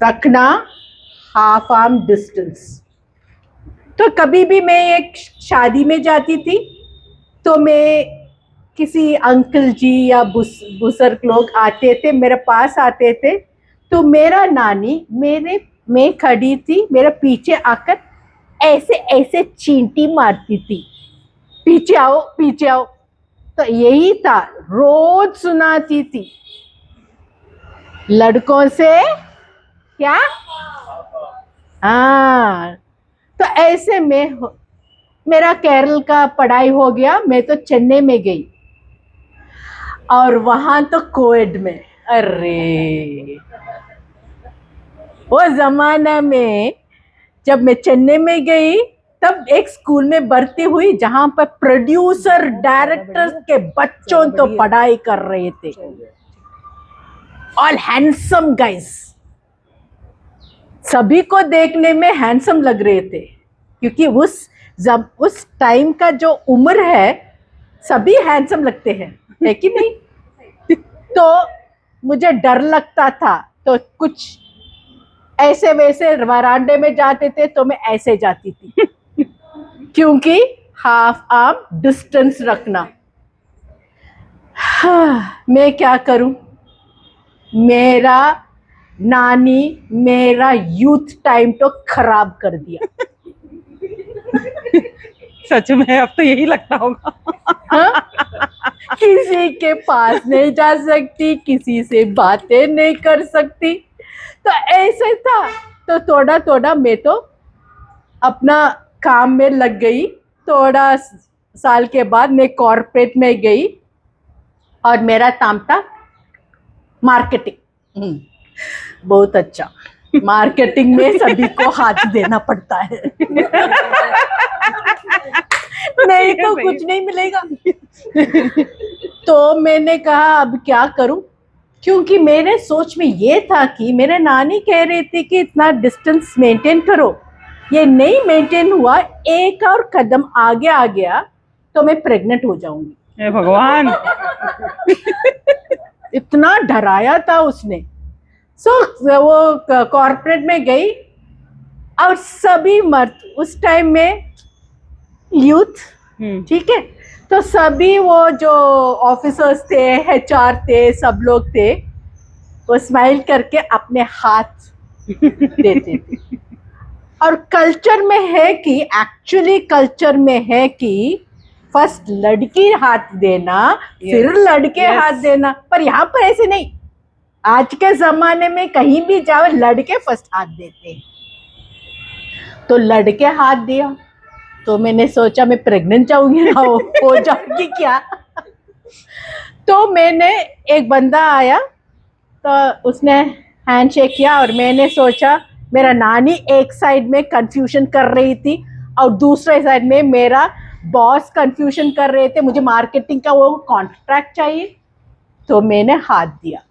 रखना half arm distance. तो कभी भी मैं एक शादी में जाती थी तो मैं किसी अंकल जी या बुजुर्ग लोग आते थे, मेरे पास आते थे, तो मेरा नानी मैं खड़ी थी, मेरे पीछे आकर ऐसे ऐसे चींटी मारती थी, पीछे आओ पीछे आओ। तो यही था, रोज सुनाती थी लड़कों से क्या। हाँ, तो ऐसे में मेरा केरल का पढ़ाई हो गया, मैं तो चेन्नई में गई और वहां तो कोएड में। अरे वो जमाना में जब मैं चेन्नई में गई तब एक स्कूल में भर्ती हुई जहां पर प्रोड्यूसर डायरेक्टर्स के बच्चों तो पढ़ाई कर रहे थे, ऑल हैंडसम गाइस, सभी को देखने में हैंडसम लग रहे थे क्योंकि उस टाइम का जो उम्र है सभी हैंडसम लगते हैं, है कि नहीं। तो मुझे डर लगता था, तो कुछ ऐसे वैसे वरांडे में जाते थे तो मैं ऐसे जाती थी क्योंकि हाफ आर्म डिस्टेंस रखना। मैं क्या करूं, मेरा नानी मेरा यूथ टाइम तो खराब कर दिया। सच में अब तो यही लगता होगा। हाँ? किसी के पास नहीं जा सकती, किसी से बातें नहीं कर सकती, तो ऐसे था। तो थोड़ा थोड़ा मैं तो अपना काम में लग गई। थोड़ा साल के बाद मैं कॉर्पोरेट में गई और मेरा काम था मार्केटिंग। बहुत अच्छा, मार्केटिंग में सभी को हाथ देना पड़ता है नहीं तो कुछ नहीं मिलेगा। तो मैंने कहा अब क्या करूं, क्योंकि मेरे सोच में ये था कि मेरे नानी कह रही थी कि इतना डिस्टेंस मेंटेन करो, ये नहीं मेंटेन हुआ, एक और कदम आगे आ गया तो मैं प्रेग्नेंट हो जाऊंगी। हे भगवान। इतना डराया था उसने। वो कॉर्पोरेट में गई और सभी मर्द उस टाइम में यूथ, ठीक है, तो सभी वो जो ऑफिसर्स थे, एचआर थे, सब लोग थे, वो स्माइल करके अपने हाथ देते थे। और कल्चर में है कि एक्चुअली कल्चर में है कि फर्स्ट लड़की हाथ देना, फिर लड़के हाथ देना, पर यहाँ पर ऐसे नहीं। आज के जमाने में कहीं भी जाओ लड़के फर्स्ट हाथ देते हैं, तो लड़के हाथ दिया। तो मैंने सोचा मैं प्रेग्नेंट जाऊंगी ना, हो जाऊंगी क्या। तो मैंने, एक बंदा आया तो उसने हैंडशेक किया और मैंने सोचा, मेरा नानी एक साइड में कंफ्यूजन कर रही थी और दूसरे साइड में मेरा बॉस कंफ्यूजन कर रहे थे, मुझे मार्केटिंग का वो कॉन्ट्रैक्ट चाहिए। तो मैंने हाथ दिया,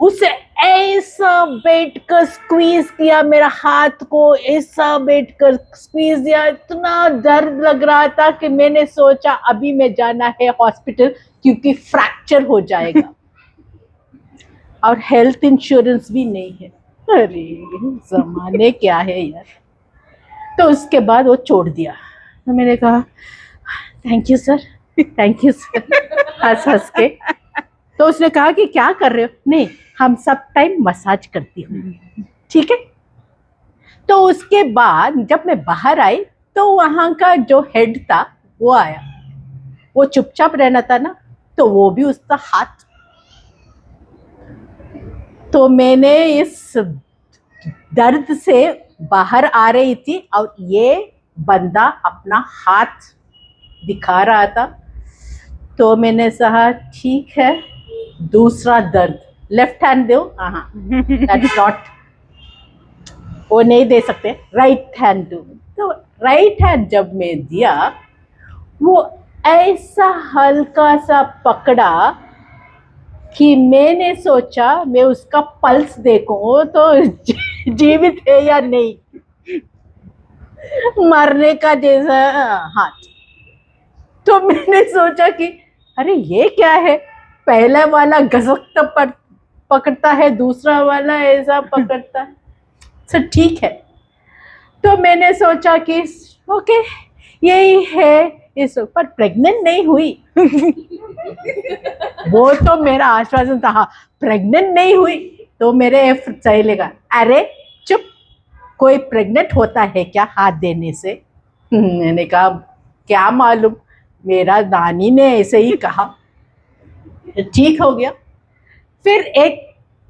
उसे ऐसा बैठ कर स्क्वीज किया, मेरा हाथ को ऐसा बैठ कर स्क्वीज दिया, इतना दर्द लग रहा था कि मैंने सोचा अभी मैं जाना है हॉस्पिटल क्योंकि फ्रैक्चर हो जाएगा और हेल्थ इंश्योरेंस भी नहीं है। अरे जमाने क्या है यार। तो उसके बाद वो छोड़ दिया। तो मैंने कहा thank you sir, thank you sir, हंस हंस के। तो उसने कहा कि क्या कर रहे हो, नहीं हम सब टाइम मसाज करती हूँ, ठीक है। तो उसके बाद जब मैं बाहर आई तो वहां का जो हेड था वो आया, वो चुपचाप रहना था ना, तो वो भी उसका हाथ। तो मैंने इस दर्द से बाहर आ रही थी और ये बंदा अपना हाथ दिखा रहा था। तो मैंने कहा ठीक है, दूसरा दर्द लेफ्ट हैंड दो। हाँ, दैट्स नॉट, वो नहीं दे सकते, राइट हैंड दो। तो राइट हैंड जब मैं दिया, वो ऐसा हल्का सा पकड़ा कि मैंने सोचा मैं उसका पल्स देखूं तो जीवित है या नहीं, मरने का जैसा हाथ। तो मैंने सोचा कि अरे ये क्या है, पहले वाला घसकता पकड़ता है, दूसरा वाला ऐसा पकड़ता है। सर ठीक है, तो मैंने सोचा कि ओके यही है इस, पर प्रेग्नेंट नहीं हुई। वो तो मेरा आश्वासन था, हाँ प्रेग्नेंट नहीं हुई तो मेरे सही लगा। अरे चुप, कोई प्रेग्नेंट होता है क्या हाथ देने से? मैंने कहा क्या मालूम, मेरा नानी ने ऐसे ही कहा। ठीक हो गया। फिर एक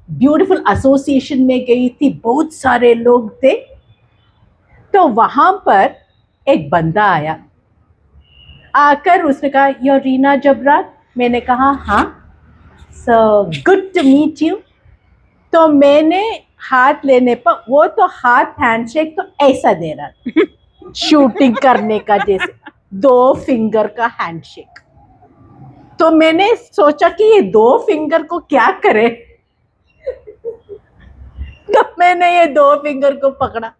ब्यूटीफुल एसोसिएशन में गई थी, बहुत सारे लोग थे, तो वहां पर एक बंदा आया, आकर उसने कहा यू रीना जबरा। मैंने कहा हाँ, so good to meet you. तो मैंने हाथ लेने पर वो तो हाथ हैंडशेक तो ऐसा दे रहा था, शूटिंग करने का जैसे 2 फिंगर का हैंडशेक। तो मैंने सोचा कि ये 2 फिंगर को क्या करे, तो मैंने ये 2 फिंगर को पकड़ा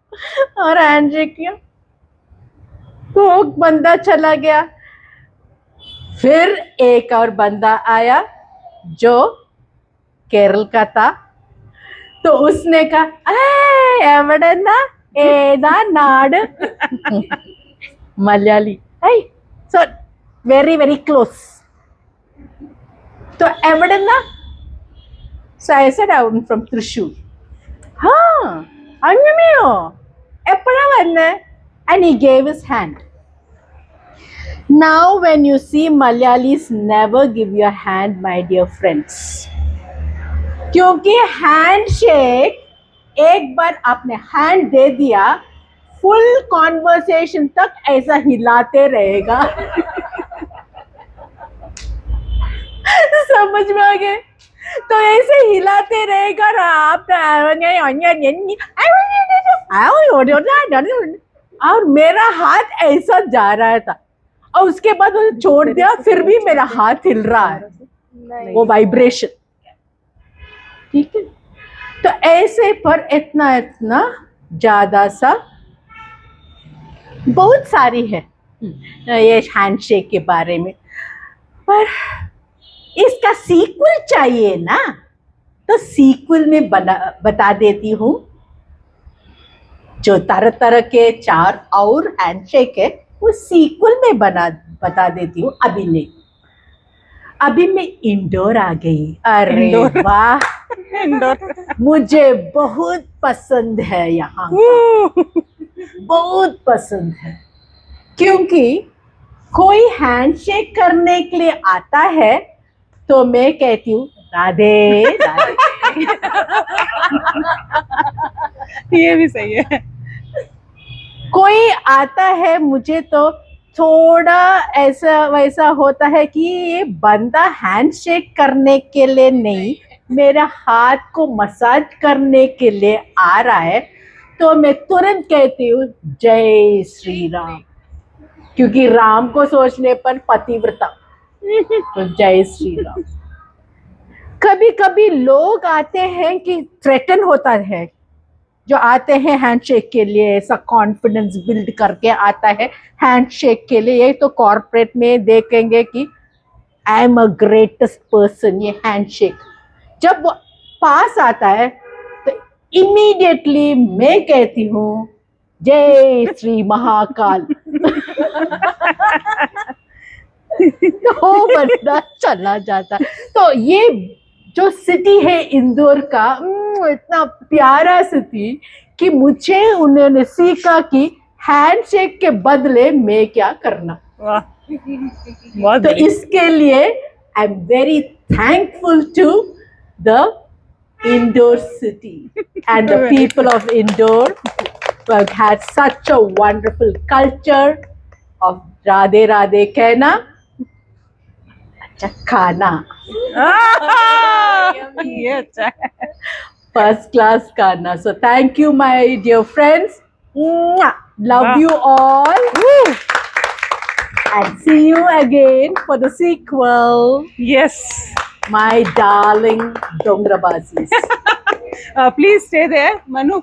और हैंडशेक किया, तो बंदा चला गया। फिर एक और बंदा आया जो केरल का था, तो उसने कहा एवड़ना एदा नाड, Malayali, so very very close. तो एवड़ना, so I said I'm from Thrissur. അങ്ങനെയോ, എപ്പോഴാ വന്നേ? And he gave his hand. Now when you see Malayalis never give your hand, my dear friends, क्योंकि हैंडशेक एक बार आपने हैंड दे दिया, फुल कॉन्वर्सेशन तक ऐसा हिलाते रहेगा। समझ में आ गए? तो ऐसे हिलाते रहेगा ना आप, और मेरा हाथ ऐसा जा रहा था, और उसके बाद उसे छोड़ दिया, फिर भी मेरा हाथ हिल रहा है, वो वाइब्रेशन। ठीक है, तो ऐसे पर इतना इतना ज्यादा सा बहुत सारी है ये हैंडशेक के बारे में, पर इसका सीक्वल चाहिए ना, तो सीक्वल में बता देती हूँ। जो तरह तरह के 4 और हैंडशेक है वो सीक्वल में बता देती हूँ, अभी नहीं। अभी मैं इंडोर आ गई। अरे वाह, इंडोर मुझे बहुत पसंद है यहाँ, बहुत पसंद है, क्योंकि कोई हैंडशेक करने के लिए आता है तो मैं कहती हूँ राधे राधे। ये भी सही है। कोई आता है मुझे तो थोड़ा ऐसा वैसा होता है कि ये बंदा हैंडशेक करने के लिए नहीं, मेरा हाथ को मसाज करने के लिए आ रहा है, तो मैं तुरंत कहती हूँ जय श्री राम, क्योंकि राम को सोचने पर पतिव्रता, तो जय श्री राम। कभी कभी लोग आते हैं कि थ्रेटन होता है, जो आते हैं हैंडशेक के लिए, ऐसा कॉन्फिडेंस बिल्ड करके आता है हैंडशेक के लिए। ये तो कॉर्पोरेट में देखेंगे कि I am a greatest person, ये हैंडशेक जब वो पास आता है तो इमीडिएटली मैं कहती हूँ जय श्री महाकाल। तो बंदा चला जाता। तो ये जो सिटी है इंदौर का, इतना प्यारा सिटी कि मुझे उन्होंने सीखा कि हैंडशेक के बदले मैं क्या करना। वाह, बहुत तो इसके लिए I am very thankful to the Indore city and the people of Indore who have had such a wonderful culture of Radhe Radhe कहना, अच्छा खाना, ये अच्छा है। फर्स्ट क्लास खाना। So thank you my dear friends, love you all, and see you again for the sequel, Yes. my darling Dongrabazis. Please stay there, Manu.